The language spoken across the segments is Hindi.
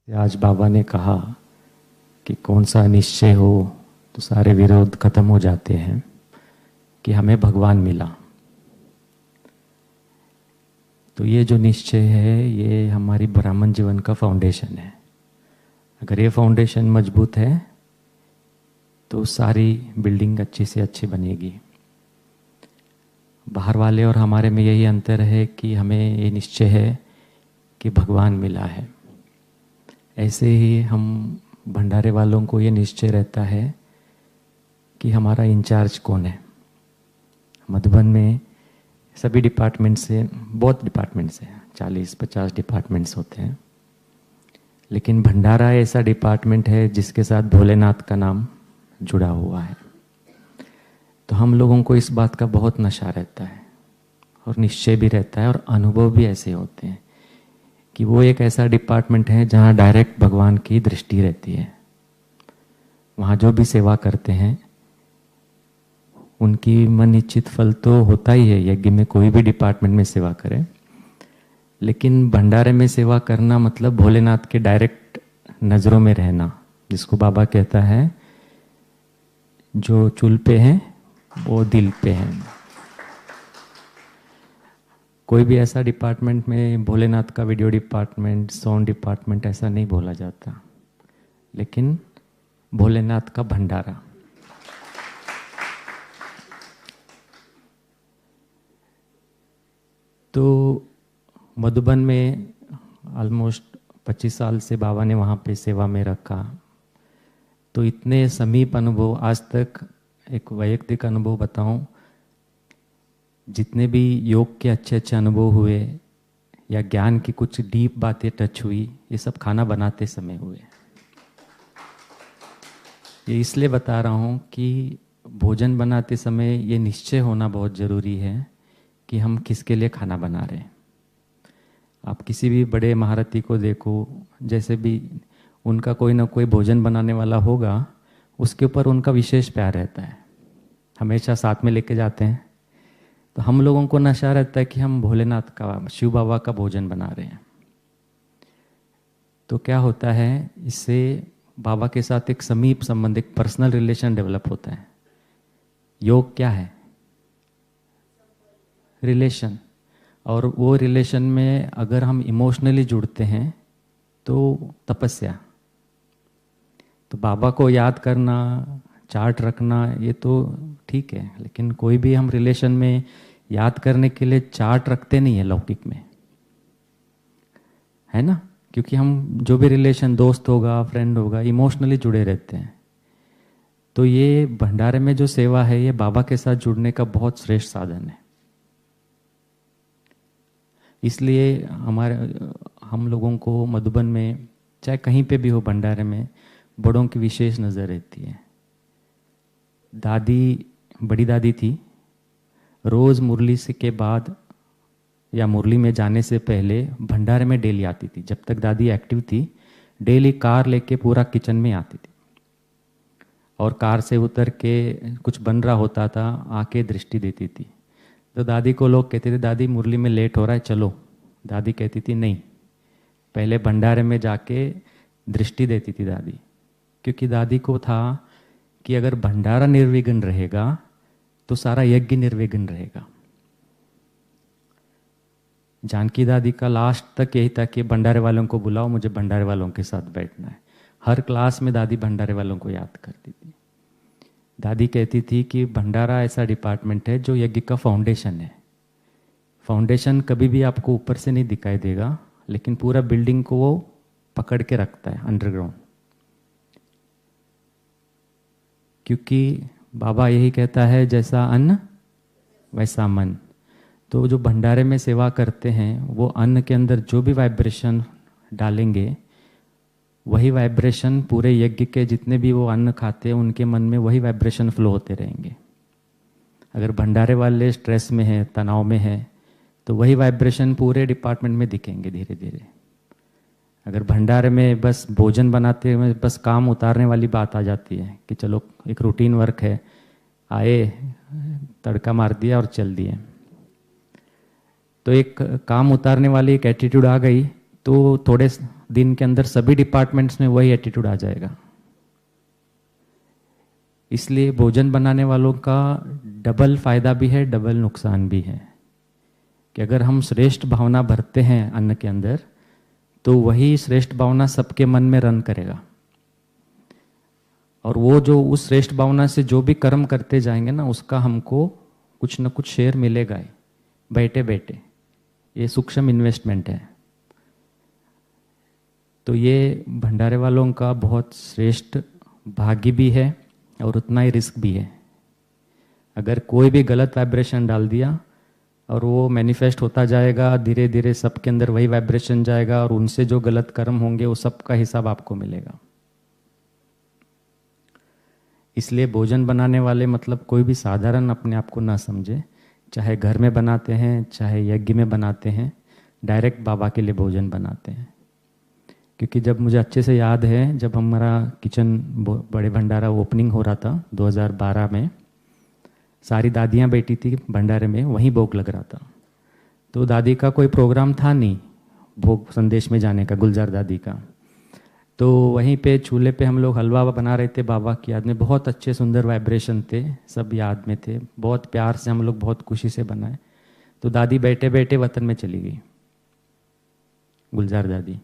आज बाबा ने कहा कि कौन सा निश्चय हो तो सारे विरोध खत्म हो जाते हैं, कि हमें भगवान मिला। तो ये जो निश्चय है ये हमारी ब्राह्मण जीवन का फाउंडेशन है। अगर ये फाउंडेशन मजबूत है तो सारी बिल्डिंग अच्छी से अच्छी बनेगी। बाहर वाले और हमारे में यही अंतर है कि हमें ये निश्चय है कि भगवान मिला है। ऐसे ही हम भंडारे वालों को ये निश्चय रहता है कि हमारा इंचार्ज कौन है। मधुबन में सभी डिपार्टमेंट से, बहुत डिपार्टमेंट से 40-50 डिपार्टमेंट्स होते हैं, लेकिन भंडारा ऐसा डिपार्टमेंट है जिसके साथ भोलेनाथ का नाम जुड़ा हुआ है। तो हम लोगों को इस बात का बहुत नशा रहता है और निश्चय भी रहता है और अनुभव भी ऐसे होते हैं कि वो एक ऐसा डिपार्टमेंट है जहाँ डायरेक्ट भगवान की दृष्टि रहती है। वहाँ जो भी सेवा करते हैं उनकी मन इच्छित फल तो होता ही है, यज्ञ में कोई भी डिपार्टमेंट में सेवा करे, लेकिन भंडारे में सेवा करना मतलब भोलेनाथ के डायरेक्ट नज़रों में रहना, जिसको बाबा कहता है जो चूल पे है वो दिल पे है। कोई भी ऐसा डिपार्टमेंट में भोलेनाथ का वीडियो डिपार्टमेंट, साउंड डिपार्टमेंट ऐसा नहीं बोला जाता, लेकिन भोलेनाथ का भंडारा। तो मधुबन में ऑलमोस्ट 25 साल से बाबा ने वहाँ पे सेवा में रखा। तो इतने समीप अनुभव, आज तक एक वैयक्तिक अनुभव बताऊं, जितने भी योग के अच्छे अच्छे अनुभव हुए या ज्ञान की कुछ डीप बातें टच हुई, ये सब खाना बनाते समय हुए। ये इसलिए बता रहा हूँ कि भोजन बनाते समय ये निश्चय होना बहुत ज़रूरी है कि हम किसके लिए खाना बना रहे हैं। आप किसी भी बड़े महारथी को देखो, जैसे भी उनका कोई ना कोई भोजन बनाने वाला होगा, उसके ऊपर उनका विशेष प्यार रहता है, हमेशा साथ में लेके जाते हैं। तो हम लोगों को नशा रहता है कि हम भोलेनाथ का, शिव बाबा का भोजन बना रहे हैं। तो क्या होता है, इससे बाबा के साथ एक समीप संबंध, एक पर्सनल रिलेशन डेवलप होता है। योग क्या है? रिलेशन। और वो रिलेशन में अगर हम इमोशनली जुड़ते हैं तो तपस्या। तो बाबा को याद करना, चार्ट रखना, ये तो ठीक है, लेकिन कोई भी हम रिलेशन में याद करने के लिए चार्ट रखते नहीं है लौकिक में, है ना? क्योंकि हम जो भी रिलेशन, दोस्त होगा, फ्रेंड होगा, इमोशनली जुड़े रहते हैं। तो ये भंडारे में जो सेवा है ये बाबा के साथ जुड़ने का बहुत श्रेष्ठ साधन है। इसलिए हम लोगों को मधुबन में, चाहे कहीं पे भी हो भंडारे में, बड़ों की विशेष नज़र रहती है। दादी, बड़ी दादी थी, रोज़ मुरली से के बाद या मुरली में जाने से पहले भंडारे में डेली आती थी। जब तक दादी एक्टिव थी, डेली कार लेके पूरा किचन में आती थी और कार से उतर के कुछ बन रहा होता था, आके दृष्टि देती थी। तो दादी को लोग कहते थे दादी मुरली में लेट हो रहा है, चलो। दादी कहती थी नहीं, पहले भंडारे में जाके दृष्टि देती थी दादी, क्योंकि दादी को था कि अगर भंडारा निर्विघ्न रहेगा तो सारा यज्ञ निर्विघ्न रहेगा। जानकी दादी का लास्ट तक यही था कि भंडारे वालों को बुलाओ, मुझे भंडारे वालों के साथ बैठना है। हर क्लास में दादी भंडारे वालों को याद करती थी। दादी कहती थी कि भंडारा ऐसा डिपार्टमेंट है जो यज्ञ का फाउंडेशन है। फाउंडेशन कभी भी आपको ऊपर से नहीं दिखाई देगा, लेकिन पूरा बिल्डिंग को वो पकड़ के रखता है अंडरग्राउंड। क्योंकि बाबा यही कहता है, जैसा अन्न वैसा मन। तो जो भंडारे में सेवा करते हैं वो अन्न के अंदर जो भी वाइब्रेशन डालेंगे, वही वाइब्रेशन पूरे यज्ञ के जितने भी वो अन्न खाते हैं उनके मन में वही वाइब्रेशन फ्लो होते रहेंगे। अगर भंडारे वाले स्ट्रेस में है, तनाव में है, तो वही वाइब्रेशन पूरे डिपार्टमेंट में दिखेंगे धीरे धीरे। अगर भंडारे में बस भोजन बनाते हुए बस काम उतारने वाली बात आ जाती है कि चलो एक रूटीन वर्क है, आए, तड़का मार दिया और चल दिए, तो एक काम उतारने वाली एक एटीट्यूड आ गई, तो थोड़े दिन के अंदर सभी डिपार्टमेंट्स में वही एटीट्यूड आ जाएगा। इसलिए भोजन बनाने वालों का डबल फायदा भी है, डबल नुकसान भी है कि अगर हम श्रेष्ठ भावना भरते हैं अन्न के अंदर तो वही श्रेष्ठ भावना सबके मन में रन करेगा, और वो जो उस श्रेष्ठ भावना से जो भी कर्म करते जाएंगे ना, उसका हमको कुछ न कुछ शेयर मिलेगा ही बैठे बैठे। ये सूक्ष्म इन्वेस्टमेंट है। तो ये भंडारे वालों का बहुत श्रेष्ठ भाग्य भी है और उतना ही रिस्क भी है। अगर कोई भी गलत वाइब्रेशन डाल दिया और वो मैनिफेस्ट होता जाएगा, धीरे धीरे सबके अंदर वही वाइब्रेशन जाएगा और उनसे जो गलत कर्म होंगे वो सब का हिसाब आपको मिलेगा। इसलिए भोजन बनाने वाले मतलब कोई भी साधारण अपने आप को ना समझे, चाहे घर में बनाते हैं चाहे यज्ञ में बनाते हैं, डायरेक्ट बाबा के लिए भोजन बनाते हैं। क्योंकि जब मुझे अच्छे से याद है, जब हमारा किचन बड़े भंडारा ओपनिंग हो रहा था 2012 में, सारी दादियाँ बैठी थी भंडारे में, वहीं भोग लग रहा था। तो दादी का कोई प्रोग्राम था नहीं भोग संदेश में जाने का, गुलजार दादी का। तो वहीं पे चूल्हे पे हम लोग हलवा बना रहे थे बाबा की याद में। बहुत अच्छे सुंदर वाइब्रेशन थे, सब याद में थे, बहुत प्यार से हम लोग बहुत खुशी से बनाए। तो दादी बैठे बैठे वतन में चली गई, गुलजार दादी।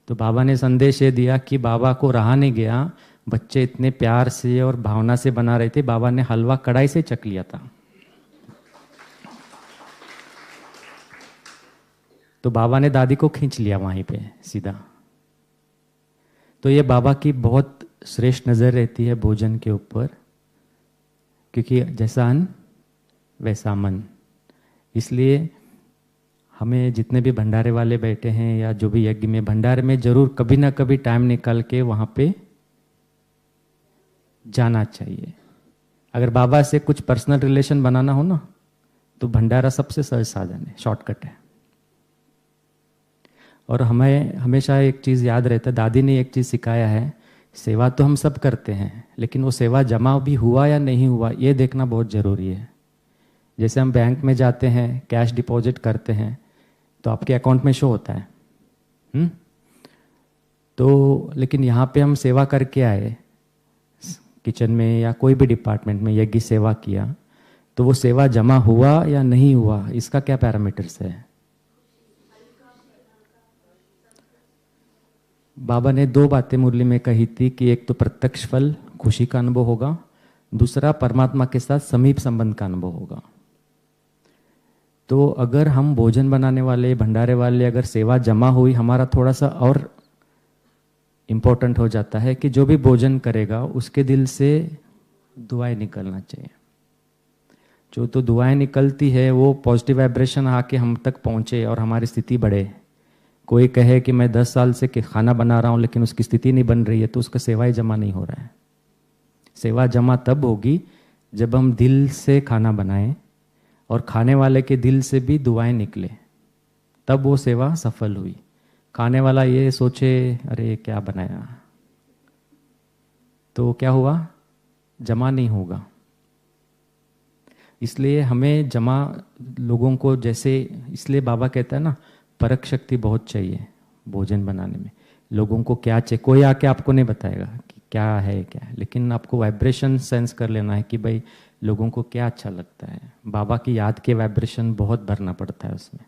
तो बाबा ने संदेश ये दिया कि बाबा को रहा नहीं गया, बच्चे इतने प्यार से और भावना से बना रहे थे, बाबा ने हलवा कढ़ाई से चख लिया था। तो बाबा ने दादी को खींच लिया वहीं पे सीधा। तो ये बाबा की बहुत श्रेष्ठ नज़र रहती है भोजन के ऊपर, क्योंकि जैसा अन्न वैसा मन। इसलिए हमें जितने भी भंडारे वाले बैठे हैं या जो भी यज्ञ में, भंडारे में जरूर कभी ना कभी टाइम निकाल के वहाँ पे जाना चाहिए। अगर बाबा से कुछ पर्सनल रिलेशन बनाना हो ना, तो भंडारा सबसे सहज साधन है, शॉर्टकट है। और हमें हमेशा एक चीज़ याद रहता है, दादी ने एक चीज़ सिखाया है, सेवा तो हम सब करते हैं, लेकिन वो सेवा जमा भी हुआ या नहीं हुआ ये देखना बहुत ज़रूरी है। जैसे हम बैंक में जाते हैं, कैश डिपॉजिट करते हैं, तो आपके अकाउंट में शो होता है। तो लेकिन यहाँ पे हम सेवा करके आए, किचन में या कोई भी डिपार्टमेंट में यज्ञ सेवा किया, तो वो सेवा जमा हुआ या नहीं हुआ, इसका क्या पैरामीटर्स है? बाबा ने दो बातें मुरली में कही थी कि एक तो प्रत्यक्ष फल खुशी का अनुभव होगा, दूसरा परमात्मा के साथ समीप संबंध का अनुभव होगा। तो अगर हम भोजन बनाने वाले, भंडारे वाले, अगर सेवा जमा हुई, हमारा थोड़ा सा और इम्पोर्टेंट हो जाता है कि जो भी भोजन करेगा उसके दिल से दुआएं निकलना चाहिए। जो तो दुआएं निकलती है वो पॉजिटिव वाइब्रेशन आके हम तक पहुँचे और हमारी स्थिति बढ़े। कोई कहे कि मैं 10 साल से खाना बना रहा हूँ लेकिन उसकी स्थिति नहीं बन रही है, तो उसका सेवाएं जमा नहीं हो रहा है। सेवा जमा तब होगी जब हम दिल से खाना बनाएं और खाने वाले के दिल से भी दुआएं निकले, तब वो सेवा सफल हुई। खाने वाला ये सोचे अरे क्या बनाया, तो क्या हुआ? जमा नहीं होगा। इसलिए हमें जमा लोगों को, जैसे इसलिए बाबा कहता है ना, परख शक्ति बहुत चाहिए भोजन बनाने में। लोगों को क्या चाहिए, कोई आके आपको नहीं बताएगा कि क्या है क्या है, लेकिन आपको वाइब्रेशन सेंस कर लेना है कि भाई लोगों को क्या अच्छा लगता है। बाबा की याद के वाइब्रेशन बहुत भरना पड़ता है उसमें।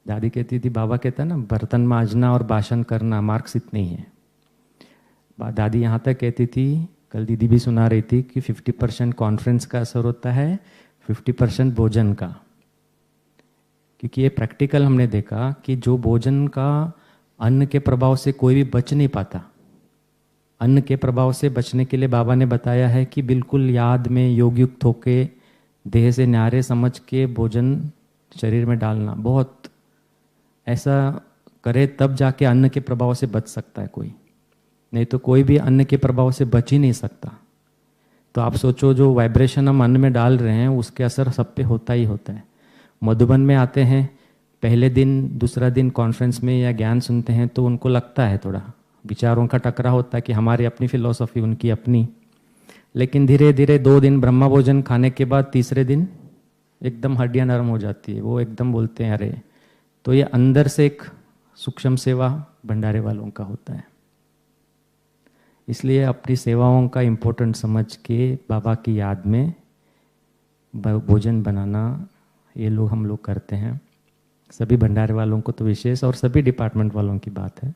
दादी कहती थी, बाबा कहता है ना, बर्तन मांजना और भाषण करना मार्क्स इतने ही है। दादी यहाँ तक कहती थी, कल दीदी भी सुना रही थी कि 50% कॉन्फ्रेंस का असर होता है, 50% भोजन का। क्योंकि ये प्रैक्टिकल हमने देखा कि जो भोजन का अन्न के प्रभाव से कोई भी बच नहीं पाता, अन्न के प्रभाव से बचने के लिए बाबा ने बताया है कि बिल्कुल याद में योग युक्त होके, देह से न्यारे समझ के भोजन शरीर में डालना, बहुत ऐसा करे तब जाके अन्न के प्रभाव से बच सकता है कोई, नहीं तो कोई भी अन्न के प्रभाव से बच ही नहीं सकता। तो आप सोचो, जो वाइब्रेशन हम अन्न में डाल रहे हैं उसके असर सब पे होता ही होता है। मधुबन में आते हैं, पहले दिन दूसरा दिन कॉन्फ्रेंस में या ज्ञान सुनते हैं तो उनको लगता है, थोड़ा विचारों का टकरा होता है कि हमारी अपनी फिलॉसफी उनकी अपनी, लेकिन धीरे धीरे 2 दिन ब्रह्मा भोजन खाने के बाद तीसरे दिन एकदम हड्डियां नरम हो जाती है, वो एकदम बोलते हैं अरे। तो ये अंदर से एक सूक्ष्म सेवा भंडारे वालों का होता है। इसलिए अपनी सेवाओं का इम्पोर्टेंट समझ के बाबा की याद में भोजन बनाना ये लोग हम लोग करते हैं। सभी भंडारे वालों को तो विशेष और सभी डिपार्टमेंट वालों की बात है,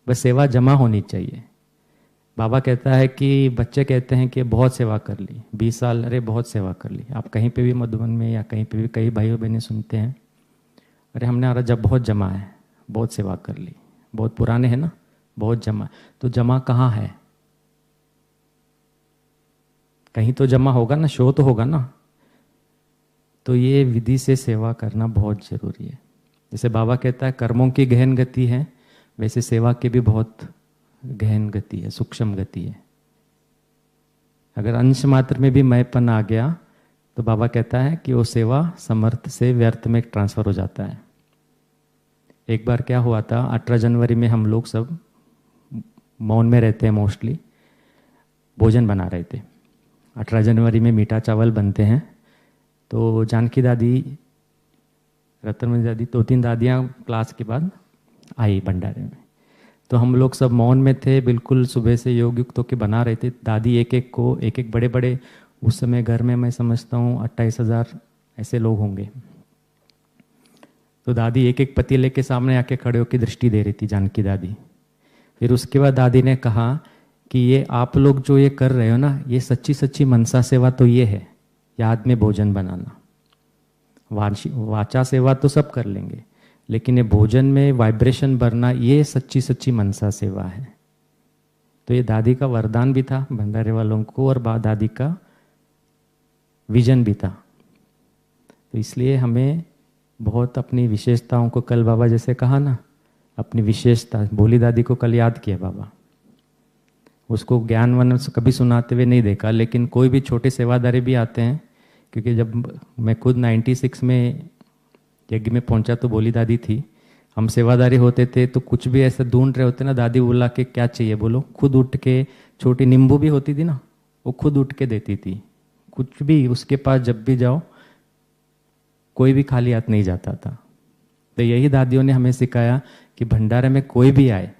बस सेवा जमा होनी चाहिए। बाबा कहता है कि बच्चे कहते हैं कि बहुत सेवा कर ली 20 साल, अरे बहुत सेवा कर ली। आप कहीं पे भी मधुबन में या कहीं पे भी कई भाइयों बहनें सुनते हैं, अरे हमने जब बहुत जमा है, बहुत सेवा कर ली, बहुत पुराने हैं ना, बहुत जमा। तो जमा कहाँ है? कहीं तो जमा होगा ना, शो तो होगा ना। तो ये विधि से सेवा करना बहुत जरूरी है। जैसे बाबा कहता है कर्मों की गहन गति है, वैसे सेवा की भी बहुत गहन गति है, सूक्ष्म गति है। अगर अंश मात्र में भी मैंपन आ गया तो बाबा कहता है कि वो सेवा समर्थ से व्यर्थ में ट्रांसफर हो जाता है। एक बार क्या हुआ था, 18 जनवरी में हम लोग सब मौन में रहते हैं, मोस्टली भोजन बना रहे थे। 18 जनवरी में मीठा चावल बनते हैं। तो जानकी दादी, रतनमणि दादी, 2-3 दादियाँ क्लास के बाद आई भंडारे में। तो हम लोग सब मौन में थे, बिल्कुल सुबह से योग युक्त होकर बना रहे थे। दादी एक एक को, एक एक बड़े बड़े, उस समय घर में मैं समझता हूँ 28,000 ऐसे लोग होंगे। तो दादी एक एक पतीले के सामने आके खड़े होकर दृष्टि दे रही थी, जानकी दादी। फिर उसके बाद दादी ने कहा कि ये आप लोग जो ये कर रहे हो ना, ये सच्ची सच्ची मनसा सेवा तो ये है, याद में भोजन बनाना। वाचा सेवा तो सब कर लेंगे, लेकिन ये भोजन में वाइब्रेशन भरना, ये सच्ची सच्ची मनसा सेवा है। तो ये दादी का वरदान भी था भंडारे वालों को, और दादी का विजन भी था। तो इसलिए हमें बहुत अपनी विशेषताओं को, कल बाबा जैसे कहा ना, अपनी विशेषता, भोली दादी को कल याद किया बाबा। उसको ज्ञान वन कभी सुनाते हुए नहीं देखा, लेकिन कोई भी छोटे सेवादारी भी आते हैं, क्योंकि जब मैं खुद 96 में यज्ञ में पहुंचा तो भोली दादी थी। हम सेवादारी होते थे तो कुछ भी ऐसा ढूंढ रहे होते ना, दादी बुला के क्या चाहिए बोलो, खुद उठ के, छोटी नींबू भी होती थी ना, वो खुद उठ के देती थी। कुछ भी उसके पास जब भी जाओ, कोई भी खाली हाथ नहीं जाता था। तो यही दादियों ने हमें सिखाया कि भंडारे में कोई भी आए,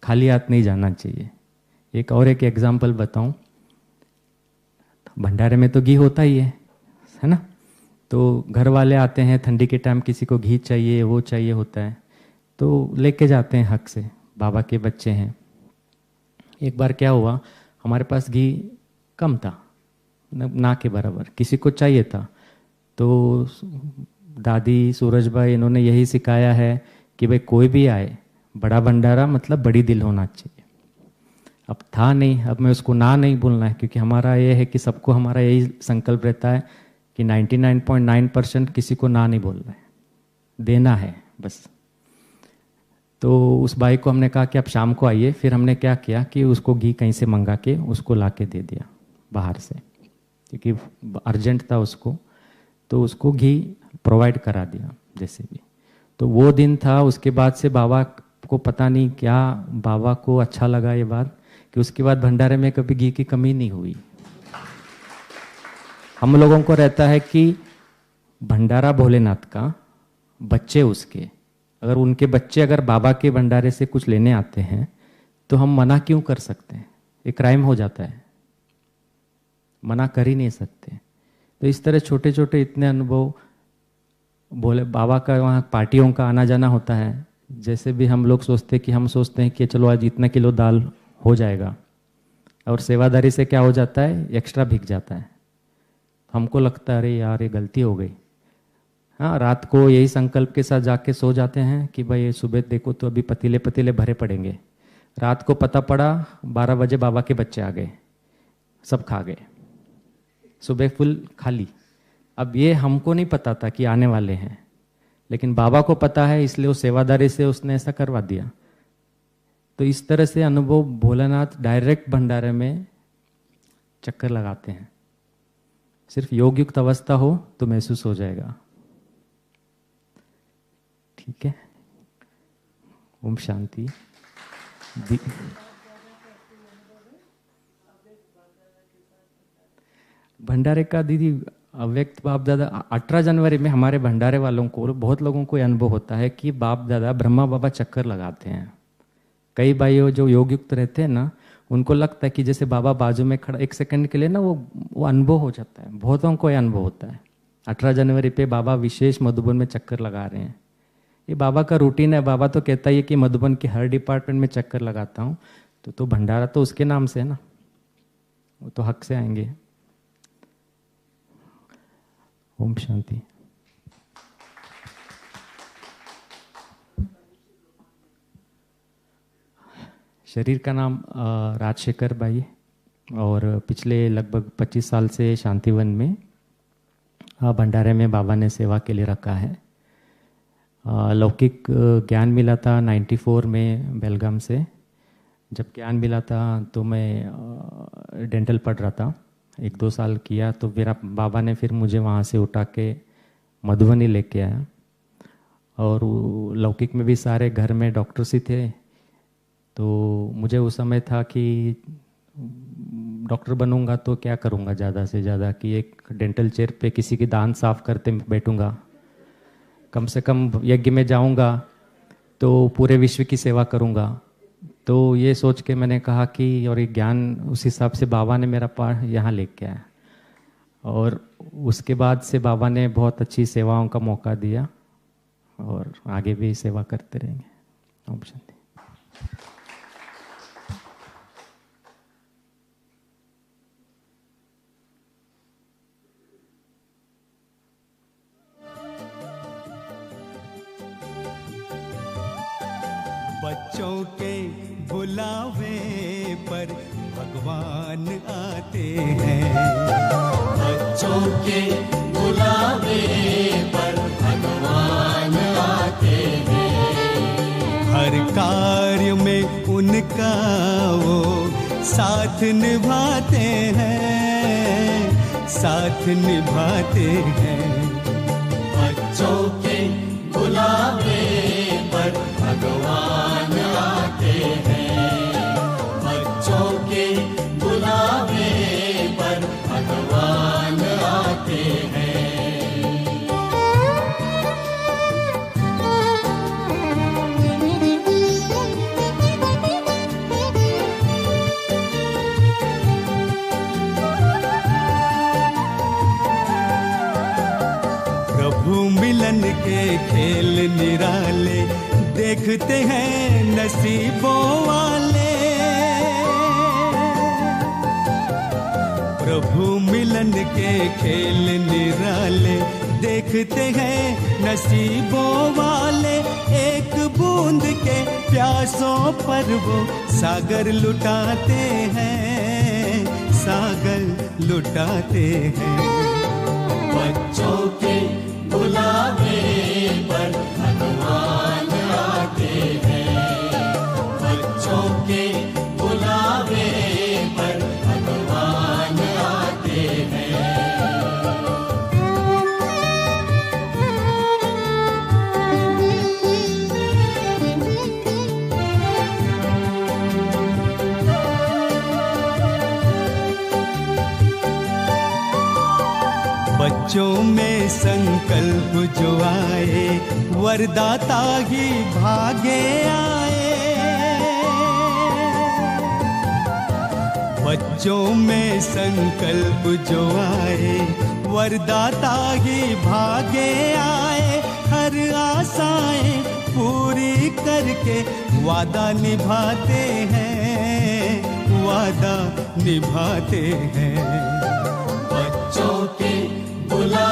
खाली हाथ नहीं जाना चाहिए। एक एग्जाम्पल बताऊं, भंडारे में तो घी होता ही है ना। तो घर वाले आते हैं, ठंडी के टाइम किसी को घी चाहिए, वो चाहिए होता है, तो लेके जाते हैं हक से, बाबा के बच्चे हैं। एक बार क्या हुआ, हमारे पास घी कम था, ना के बराबर, किसी को चाहिए था। तो दादी, सूरज भाई, इन्होंने यही सिखाया है कि भाई कोई भी आए, बड़ा भंडारा मतलब बड़ी दिल होना चाहिए। अब था नहीं, अब मैं उसको ना नहीं बोलना है, क्योंकि हमारा ये है कि सबको हमारा यही संकल्प रहता है कि 99.9% किसी को ना नहीं बोलना है, देना है बस। तो उस भाई को हमने कहा कि आप शाम को आइए। फिर हमने क्या किया कि उसको घी कहीं से मंगा के उसको ला के दे दिया बाहर से, क्योंकि अर्जेंट था उसको, तो उसको घी प्रोवाइड करा दिया जैसे भी। तो वो दिन था, उसके बाद से बाबा को पता नहीं क्या, बाबा को अच्छा लगा ये बात कि उसके बाद भंडारे में कभी घी की कमी नहीं हुई। हम लोगों को रहता है कि भंडारा भोलेनाथ का, बच्चे उसके, अगर उनके बच्चे अगर बाबा के भंडारे से कुछ लेने आते हैं तो हम मना क्यों कर सकते हैं? एक क्राइम हो जाता है, मना कर ही नहीं सकते। तो इस तरह छोटे छोटे इतने अनुभव, भोले बाबा का वहाँ पार्टियों का आना जाना होता है। जैसे भी हम लोग सोचते हैं कि हम सोचते हैं कि चलो आज इतना किलो दाल हो जाएगा, और सेवादारी से क्या हो जाता है, एक्स्ट्रा भीग जाता है। हमको लगता है अरे यार ये गलती हो गई। हाँ, रात को यही संकल्प के साथ जाके सो जाते हैं कि भाई सुबह देखो तो अभी पतीले पतीले भरे पड़ेंगे। रात को पता पड़ा 12 बजे बाबा के बच्चे आ गए, सब खा गए, सुबह फुल खाली। अब ये हमको नहीं पता था कि आने वाले हैं, लेकिन बाबा को पता है, इसलिए वो सेवादारी से उसने ऐसा करवा दिया। तो इस तरह से अनुभव भोलेनाथ डायरेक्ट भंडारे में चक्कर लगाते हैं। सिर्फ योग युक्त अवस्था हो तो महसूस हो जाएगा। ठीक है, ओम शांति। भंडारे का दीदी अव्यक्त बाप दादा 18 जनवरी में हमारे भंडारे वालों को, बहुत लोगों को अनुभव होता है कि बाप दादा ब्रह्मा बाबा चक्कर लगाते हैं। कई भाइयों जो योग युक्त रहते हैं ना, उनको लगता है कि जैसे बाबा बाजू में खड़ा, एक सेकंड के लिए ना वो अनुभव हो जाता है। बहुतों को यह अनुभव होता है 18 जनवरी पे बाबा विशेष मधुबन में चक्कर लगा रहे हैं। ये बाबा का रूटीन है। बाबा तो कहता ही है कि मधुबन के हर डिपार्टमेंट में चक्कर लगाता हूँ, तो भंडारा तो उसके नाम से है ना, वो तो हक से आएंगे। ओम शांति। शरीर का नाम राजशेखर भाई, और पिछले लगभग 25 साल से शांतिवन में भंडारे में बाबा ने सेवा के लिए रखा है। लौकिक ज्ञान मिला था 94 में बेलगाम से। जब ज्ञान मिला था तो मैं डेंटल पढ़ रहा था, 1-2 साल किया, तो मेरा बाबा ने फिर मुझे वहाँ से उठा के मधुबनी लेके आया। और लौकिक में भी सारे घर में डॉक्टर्स ही थे, तो मुझे उस समय था कि डॉक्टर बनूंगा तो क्या करूंगा ज़्यादा से ज़्यादा, कि एक डेंटल चेयर पे किसी की दांत साफ करते बैठूंगा, कम से कम यज्ञ में जाऊंगा तो पूरे विश्व की सेवा करूंगा। तो ये सोच के मैंने कहा कि, और ये ज्ञान उस हिसाब से बाबा ने मेरा पाठ यहाँ लेके आया, और उसके बाद से बाबा ने बहुत अच्छी सेवाओं का मौका दिया, और आगे भी सेवा करते रहेंगे। ओम शांति। बच्चों के बुलावे पर भगवान आते हैं। बच्चों के बुलावे पर भगवान आते हैं। हर कार्य में उनका वो साथ निभाते हैं, साथ निभाते हैं। बच्चों के बुलावे पर भगवान आते हैं। बच्चों के बुलावे पर भगवान आते हैं। प्रभु मिलन के खेल निराले देखते हैं नसीबों वाले। प्रभु मिलन के खेल निराले देखते हैं नसीबों वाले। एक बूंद के प्यासों पर वो सागर लुटाते हैं, सागर लुटाते हैं। बच्चों के बुलावे पर भगवान आते हैं। बच्चों के बुलावे पर भगवान आते हैं। बच्चों में संकल्प जो आए वरदाता ही भागे आए। बच्चों में संकल्प जो आए वरदाता ही भागे आए। हर आशाएं पूरी करके वादा निभाते हैं, वादा निभाते हैं। बच्चों के बुला